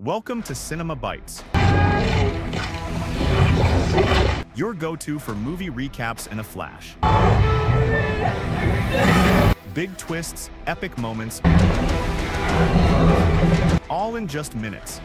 Welcome to Cinema Bites, your go-to for movie recaps in a flash. Big twists, epic moments, all in just minutes.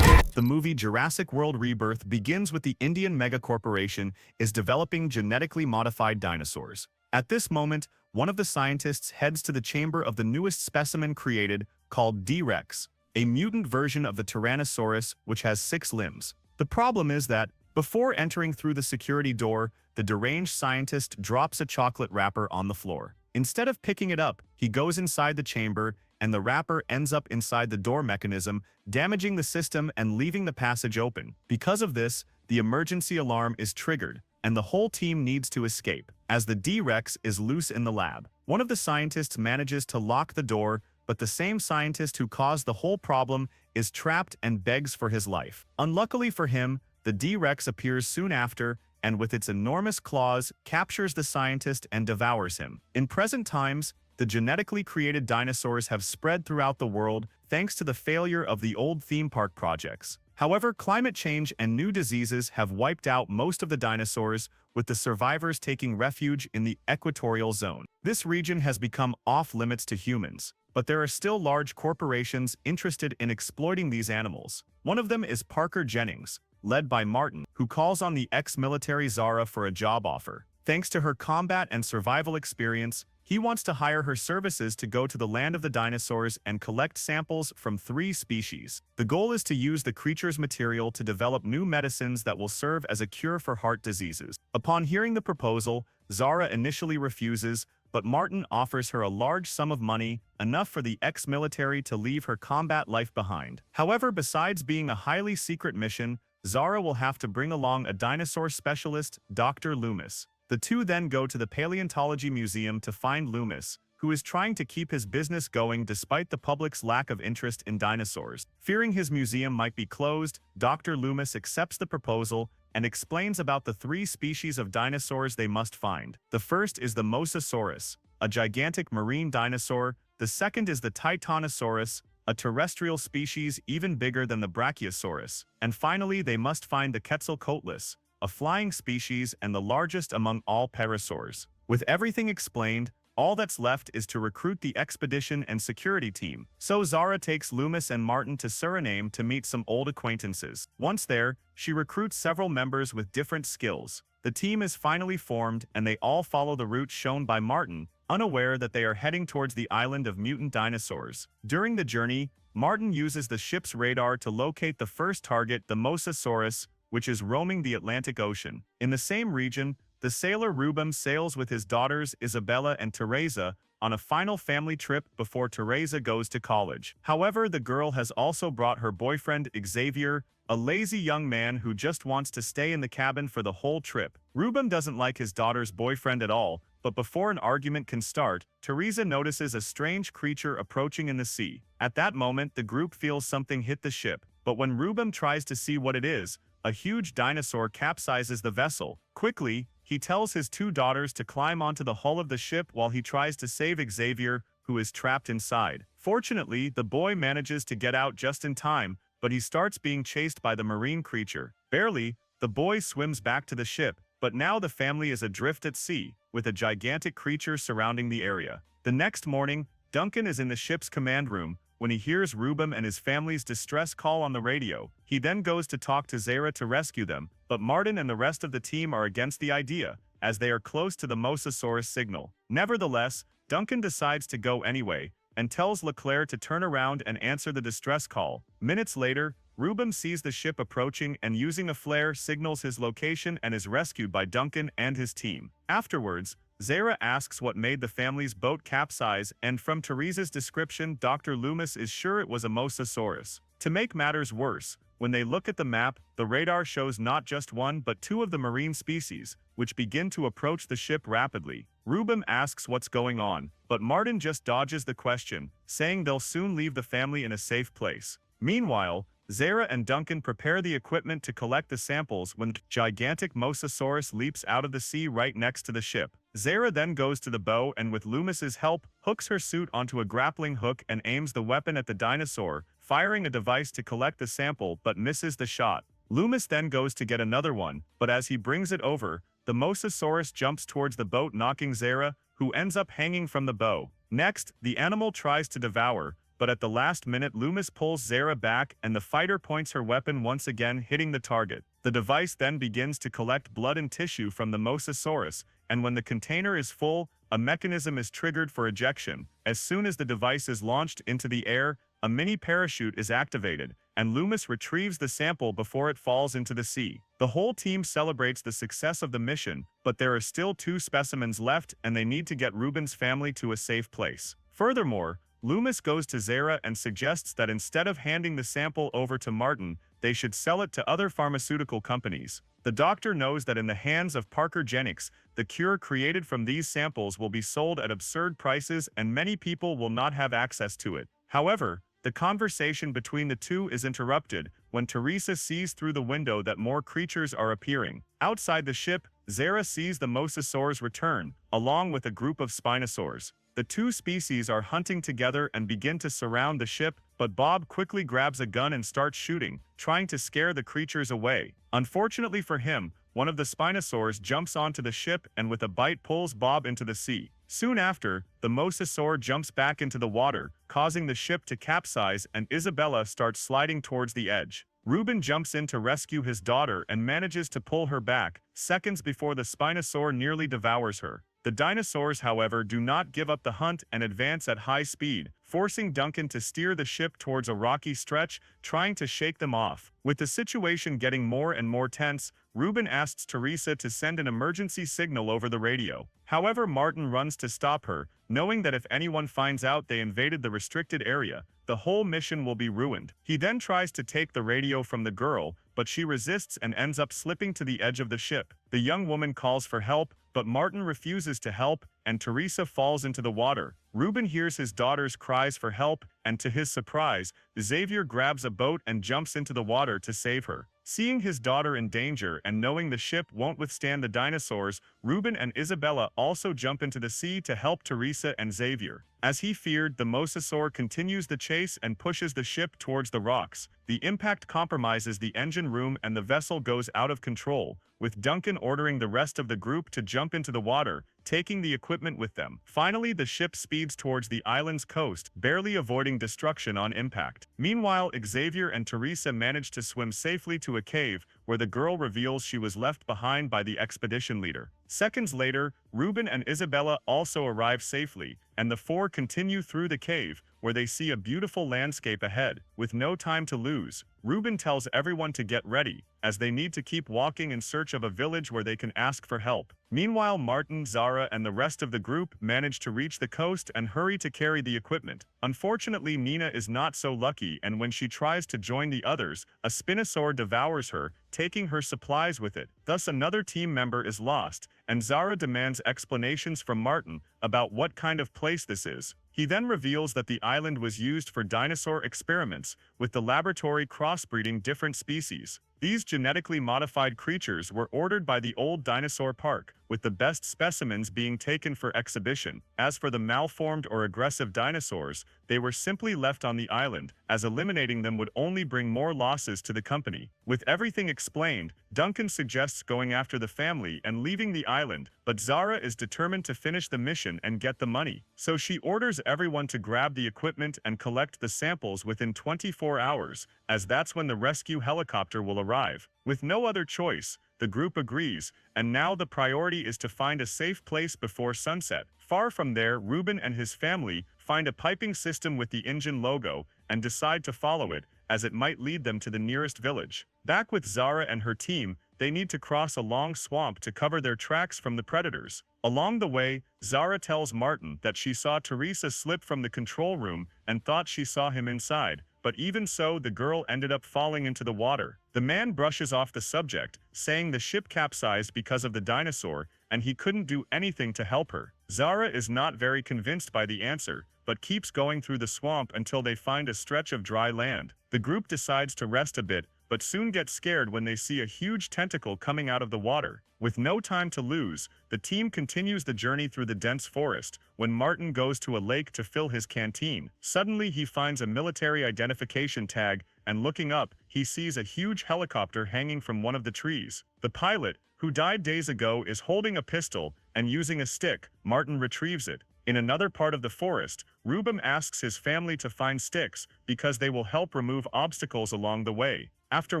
The movie Jurassic World Rebirth begins with the Indian megacorporation is developing genetically modified dinosaurs. At this moment, one of the scientists heads to the chamber of the newest specimen created, called D-Rex, a mutant version of the Tyrannosaurus which has 6 limbs. The problem is that, before entering through the security door, the deranged scientist drops a chocolate wrapper on the floor. Instead of picking it up, he goes inside the chamber, and the wrapper ends up inside the door mechanism, damaging the system and leaving the passage open. Because of this, the emergency alarm is triggered, and the whole team needs to escape, as the D-Rex is loose in the lab. One of the scientists manages to lock the door, but the same scientist who caused the whole problem is trapped and begs for his life. Unluckily for him, the D-Rex appears soon after, and with its enormous claws, captures the scientist and devours him. In present times, the genetically created dinosaurs have spread throughout the world thanks to the failure of the old theme park projects. However, climate change and new diseases have wiped out most of the dinosaurs, with the survivors taking refuge in the equatorial zone. This region has become off-limits to humans, but there are still large corporations interested in exploiting these animals. One of them is Parker Jennings, led by Martin, who calls on the ex-military Zara for a job offer. Thanks to her combat and survival experience, he wants to hire her services to go to the land of the dinosaurs and collect samples from 3 species. The goal is to use the creature's material to develop new medicines that will serve as a cure for heart diseases. Upon hearing the proposal, Zara initially refuses, but Martin offers her a large sum of money, enough for the ex-military to leave her combat life behind. However, besides being a highly secret mission, Zara will have to bring along a dinosaur specialist, Dr. Loomis. The two then go to the Paleontology Museum to find Loomis, who is trying to keep his business going despite the public's lack of interest in dinosaurs. Fearing his museum might be closed, Dr. Loomis accepts the proposal and explains about the 3 species of dinosaurs they must find. The first is the Mosasaurus, a gigantic marine dinosaur. The second is the Titanosaurus, a terrestrial species even bigger than the Brachiosaurus. And finally, they must find the Quetzalcoatlus, a flying species and the largest among all pterosaurs. With everything explained, all that's left is to recruit the expedition and security team. So Zara takes Loomis and Martin to Suriname to meet some old acquaintances. Once there, she recruits several members with different skills. The team is finally formed and they all follow the route shown by Martin, unaware that they are heading towards the island of mutant dinosaurs. During the journey, Martin uses the ship's radar to locate the first target, the Mosasaurus, which is roaming the Atlantic Ocean. In the same region, the sailor Rubem sails with his daughters Isabella and Teresa on a final family trip before Teresa goes to college. However, the girl has also brought her boyfriend Xavier, a lazy young man who just wants to stay in the cabin for the whole trip. Rubem doesn't like his daughter's boyfriend at all, but before an argument can start, Teresa notices a strange creature approaching in the sea. At that moment, the group feels something hit the ship, but when Rubem tries to see what it is, a huge dinosaur capsizes the vessel. Quickly, he tells his 2 daughters to climb onto the hull of the ship while he tries to save Xavier, who is trapped inside. Fortunately, the boy manages to get out just in time, but he starts being chased by the marine creature. Barely, the boy swims back to the ship, but now the family is adrift at sea, with a gigantic creature surrounding the area. The next morning, Duncan is in the ship's command room when he hears Rubem and his family's distress call on the radio. He then goes to talk to Zara to rescue them, but Martin and the rest of the team are against the idea, as they are close to the Mosasaurus signal. Nevertheless, Duncan decides to go anyway, and tells Leclerc to turn around and answer the distress call. Minutes later, Rubem sees the ship approaching and using a flare signals his location and is rescued by Duncan and his team. Afterwards, Zara asks what made the family's boat capsize, and from Teresa's description, Dr. Loomis is sure it was a Mosasaurus. To make matters worse, when they look at the map, the radar shows not just 1 but 2 of the marine species, which begin to approach the ship rapidly. Rubem asks what's going on, but Martin just dodges the question, saying they'll soon leave the family in a safe place. Meanwhile, Zara and Duncan prepare the equipment to collect the samples when the gigantic Mosasaurus leaps out of the sea right next to the ship. Zara then goes to the bow and with Loomis's help, hooks her suit onto a grappling hook and aims the weapon at the dinosaur, firing a device to collect the sample but misses the shot. Loomis then goes to get another one, but as he brings it over, the Mosasaurus jumps towards the boat, knocking Zara, who ends up hanging from the bow. Next, the animal tries to devour, but at the last minute Loomis pulls Zara back and the fighter points her weapon once again, hitting the target. The device then begins to collect blood and tissue from the Mosasaurus, and when the container is full, a mechanism is triggered for ejection. As soon as the device is launched into the air, a mini parachute is activated, and Loomis retrieves the sample before it falls into the sea. The whole team celebrates the success of the mission, but there are still 2 specimens left and they need to get Ruben's family to a safe place. Furthermore, Loomis goes to Zara and suggests that instead of handing the sample over to Martin, they should sell it to other pharmaceutical companies. The doctor knows that in the hands of Parker Genix, the cure created from these samples will be sold at absurd prices and many people will not have access to it. However, the conversation between the two is interrupted when Teresa sees through the window that more creatures are appearing. Outside the ship, Zara sees the Mosasaurs return, along with a group of Spinosaurs. The 2 species are hunting together and begin to surround the ship, but Bob quickly grabs a gun and starts shooting, trying to scare the creatures away. Unfortunately for him, one of the Spinosaurs jumps onto the ship and with a bite pulls Bob into the sea. Soon after, the Mosasaur jumps back into the water, causing the ship to capsize and Isabella starts sliding towards the edge. Ruben jumps in to rescue his daughter and manages to pull her back, seconds before the Spinosaur nearly devours her. The dinosaurs, however, do not give up the hunt and advance at high speed, forcing Duncan to steer the ship towards a rocky stretch, trying to shake them off. With the situation getting more and more tense, Ruben asks Teresa to send an emergency signal over the radio. However, Martin runs to stop her, knowing that if anyone finds out they invaded the restricted area, the whole mission will be ruined. He then tries to take the radio from the girl, but she resists and ends up slipping to the edge of the ship. The young woman calls for help, but Martin refuses to help, and Teresa falls into the water. Ruben hears his daughter's cries for help, and to his surprise, Xavier grabs a boat and jumps into the water to save her. Seeing his daughter in danger and knowing the ship won't withstand the dinosaurs, Ruben and Isabella also jump into the sea to help Teresa and Xavier. As he feared, the Mosasaur continues the chase and pushes the ship towards the rocks. The impact compromises the engine room and the vessel goes out of control, with Duncan ordering the rest of the group to jump into the water, taking the equipment with them. Finally, the ship speeds towards the island's coast, barely avoiding destruction on impact. Meanwhile, Xavier and Teresa manage to swim safely to a cave, where the girl reveals she was left behind by the expedition leader. Seconds later, Ruben and Isabella also arrive safely, and the 4 continue through the cave, where they see a beautiful landscape ahead. With no time to lose, Ruben tells everyone to get ready, as they need to keep walking in search of a village where they can ask for help. Meanwhile, Martin, Zara, and the rest of the group manage to reach the coast and hurry to carry the equipment. Unfortunately, Nina is not so lucky, and when she tries to join the others, a Spinosaur devours her, taking her supplies with it. Thus, another team member is lost, and Zara demands explanations from Martin about what kind of place this is. He then reveals that the island was used for dinosaur experiments, with the laboratory crossbreeding different species. These genetically modified creatures were ordered by the old dinosaur park, with the best specimens being taken for exhibition. As for the malformed or aggressive dinosaurs, they were simply left on the island, as eliminating them would only bring more losses to the company. With everything explained, Duncan suggests going after the family and leaving the island, but Zara is determined to finish the mission and get the money. So she orders everyone to grab the equipment and collect the samples within 24 hours, as that's when the rescue helicopter will arrive. With no other choice, the group agrees, and now the priority is to find a safe place before sunset. Far from there, Ruben and his family find a piping system with the engine logo and decide to follow it, as it might lead them to the nearest village. Back with Zara and her team, they need to cross a long swamp to cover their tracks from the predators. Along the way, Zara tells Martin that she saw Teresa slip from the control room and thought she saw him inside, but even so, the girl ended up falling into the water. The man brushes off the subject, saying the ship capsized because of the dinosaur, and he couldn't do anything to help her. Zara is not very convinced by the answer, but keeps going through the swamp until they find a stretch of dry land. The group decides to rest a bit, but soon get scared when they see a huge tentacle coming out of the water. With no time to lose, the team continues the journey through the dense forest. When Martin goes to a lake to fill his canteen, suddenly he finds a military identification tag, and looking up, he sees a huge helicopter hanging from one of the trees. The pilot, who died days ago, is holding a pistol and using a stick. Martin retrieves it. In another part of the forest, Rubem asks his family to find sticks because they will help remove obstacles along the way. After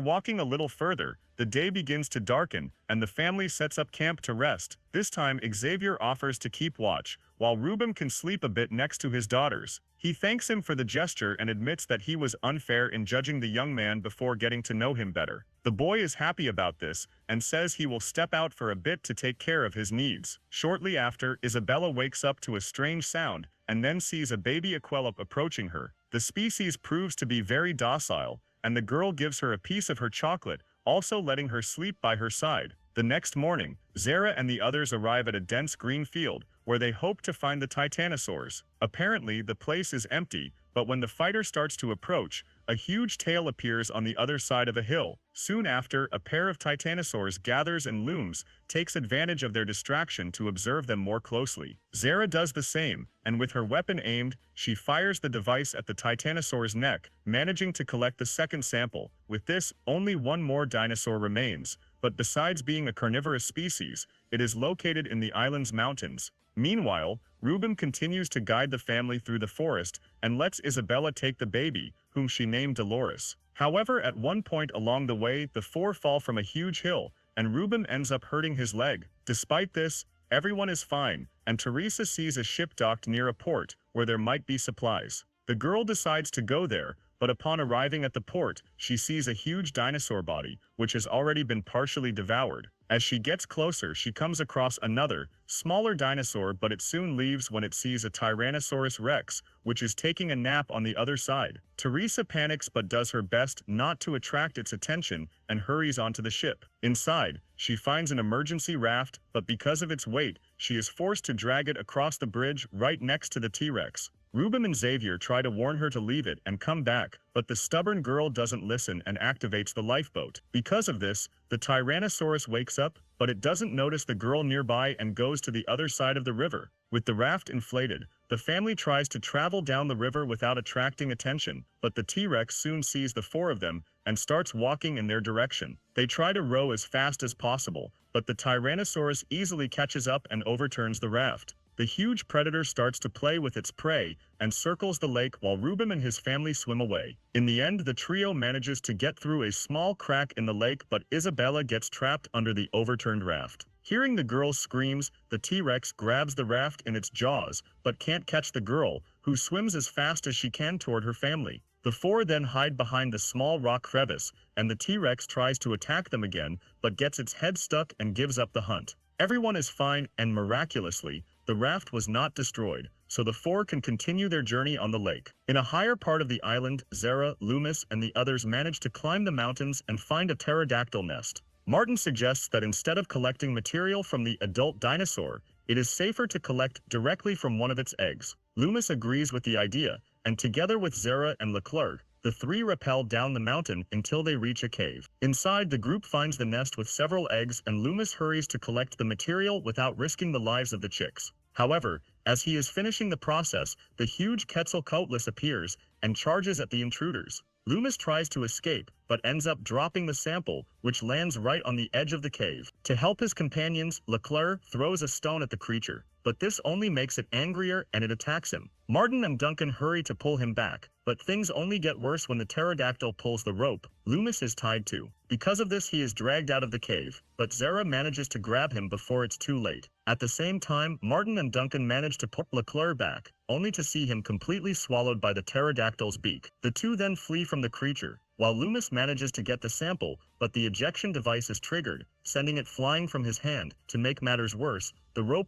walking a little further, the day begins to darken, and the family sets up camp to rest. This time Xavier offers to keep watch, while Rubem can sleep a bit next to his daughters. He thanks him for the gesture and admits that he was unfair in judging the young man before getting to know him better. The boy is happy about this, and says he will step out for a bit to take care of his needs. Shortly after, Isabella wakes up to a strange sound, and then sees a baby aquelop approaching her. The species proves to be very docile, and the girl gives her a piece of her chocolate, also letting her sleep by her side. The next morning, Zara and the others arrive at a dense green field, where they hope to find the titanosaurs. Apparently, the place is empty, but when the fighter starts to approach, a huge tail appears on the other side of a hill. Soon after, a pair of titanosaurs gathers and looms, takes advantage of their distraction to observe them more closely. Zara does the same, and with her weapon aimed, she fires the device at the titanosaur's neck, managing to collect the second sample. With this, only one more dinosaur remains, but besides being a carnivorous species, it is located in the island's mountains. Meanwhile, Rubem continues to guide the family through the forest and lets Isabella take the baby, whom she named Dolores. However, at one point along the way, the four fall from a huge hill, and Rubem ends up hurting his leg. Despite this, everyone is fine, and Teresa sees a ship docked near a port, where there might be supplies. The girl decides to go there, but upon arriving at the port, she sees a huge dinosaur body, which has already been partially devoured. As she gets closer, she comes across another, smaller dinosaur, but it soon leaves when it sees a Tyrannosaurus Rex, which is taking a nap on the other side. Teresa panics but does her best not to attract its attention and hurries onto the ship. Inside, she finds an emergency raft, but because of its weight, she is forced to drag it across the bridge right next to the T-Rex. Rubem and Xavier try to warn her to leave it and come back, but the stubborn girl doesn't listen and activates the lifeboat. Because of this, the Tyrannosaurus wakes up, but it doesn't notice the girl nearby and goes to the other side of the river. With the raft inflated, the family tries to travel down the river without attracting attention, but the T-Rex soon sees the four of them and starts walking in their direction. They try to row as fast as possible, but the Tyrannosaurus easily catches up and overturns the raft. The huge predator starts to play with its prey and circles the lake while Rubem and his family swim away. In the end, the trio manages to get through a small crack in the lake, but Isabella gets trapped under the overturned raft. Hearing the girl's screams, the T-Rex grabs the raft in its jaws, but can't catch the girl, who swims as fast as she can toward her family. The four then hide behind the small rock crevice, and the T-Rex tries to attack them again, but gets its head stuck and gives up the hunt. Everyone is fine, and miraculously, the raft was not destroyed, so the four can continue their journey on the lake. In a higher part of the island, Zara, Loomis, and the others manage to climb the mountains and find a pterodactyl nest. Martin suggests that instead of collecting material from the adult dinosaur, it is safer to collect directly from one of its eggs. Loomis agrees with the idea, and together with Zara and Leclerc, the three rappel down the mountain until they reach a cave. Inside, the group finds the nest with several eggs, and Loomis hurries to collect the material without risking the lives of the chicks. However, as he is finishing the process, the huge Quetzalcoatlus appears and charges at the intruders. Loomis tries to escape, but ends up dropping the sample, which lands right on the edge of the cave. To help his companions, Leclerc throws a stone at the creature, but this only makes it angrier and it attacks him. Martin and Duncan hurry to pull him back, but things only get worse when the pterodactyl pulls the rope Loomis is tied to. Because of this, he is dragged out of the cave, but Zara manages to grab him before it's too late. At the same time, Martin and Duncan manage to pull Leclerc back, only to see him completely swallowed by the pterodactyl's beak. The two then flee from the creature, while Loomis manages to get the sample, but the ejection device is triggered, sending it flying from his hand. To make matters worse, the rope